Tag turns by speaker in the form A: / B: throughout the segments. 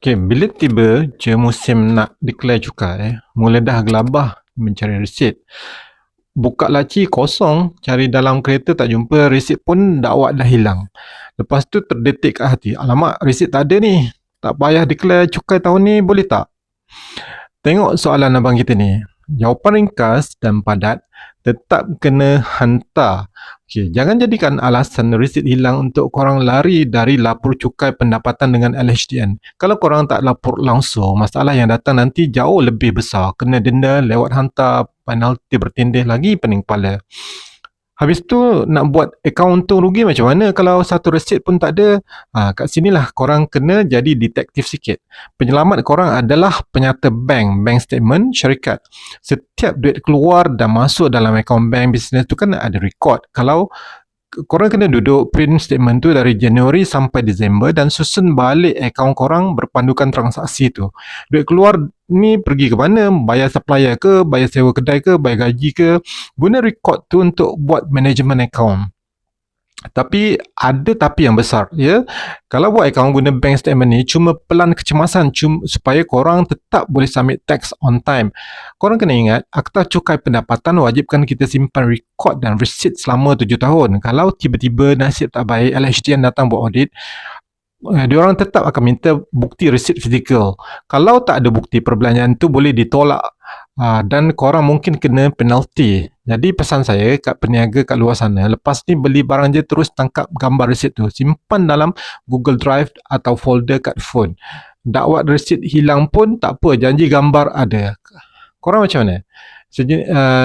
A: Okey, bila tiba je musim nak declare cukai, mula dah gelabah mencari resit. Buka laci kosong, cari dalam kereta tak jumpa, resit pun dakwat dah hilang. Lepas tu terdetik kat hati, alamak resit tak ada ni. Tak payah declare cukai tahun ni, boleh tak? Tengok soalan abang kita ni. Jawapan ringkas dan padat, tetap kena hantar. Okey, jangan jadikan alasan resit hilang untuk korang lari dari lapor cukai pendapatan dengan LHDN. Kalau korang tak lapor langsung, masalah yang datang nanti jauh lebih besar. Kena denda, lewat hantar, penalti bertindih lagi pening kepala. Habis tu nak buat akaun untung rugi macam mana kalau satu resit pun tak ada? Kat sinilah korang kena jadi detektif sikit. Penyelamat korang adalah penyata bank statement syarikat. Setiap duit keluar dan masuk dalam akaun bank bisnes tu kan ada record. Kalau korang kena duduk print statement tu dari Januari sampai Disember dan susun balik akaun korang berpandukan transaksi tu. Duit keluar ni pergi ke mana? Bayar supplier ke? Bayar sewa kedai ke? Bayar gaji ke? Guna record tu untuk buat management account. Tapi ada tapi yang besar, ya. Kalau buat akaun guna bank statement ni cuma pelan kecemasan supaya korang tetap boleh submit tax on time. Korang kena ingat, Akta Cukai Pendapatan wajibkan kita simpan rekod dan resit selama 7 tahun. Kalau tiba-tiba nasib tak baik, LHDN datang buat audit, diorang tetap akan minta bukti resit fizikal. Kalau tak ada bukti, perbelanjaan tu boleh ditolak dan korang mungkin kena penalti. Jadi pesan saya kat peniaga kat luar sana, lepas ni beli barang je terus tangkap gambar resit tu, simpan dalam Google Drive atau folder kat phone. Dakwat resit hilang pun tak apa, janji gambar ada. Korang macam mana?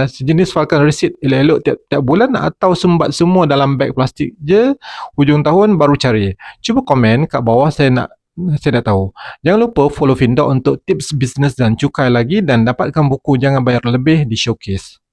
A: Sejenis falkan resit elok-elok tiap bulan atau sumbat semua dalam beg plastik je, hujung tahun baru cari? Cuba komen kat bawah, saya nak tahu. Jangan lupa follow Findoc untuk tips bisnes dan cukai lagi dan dapatkan buku Jangan Bayar Lebih di Showcase.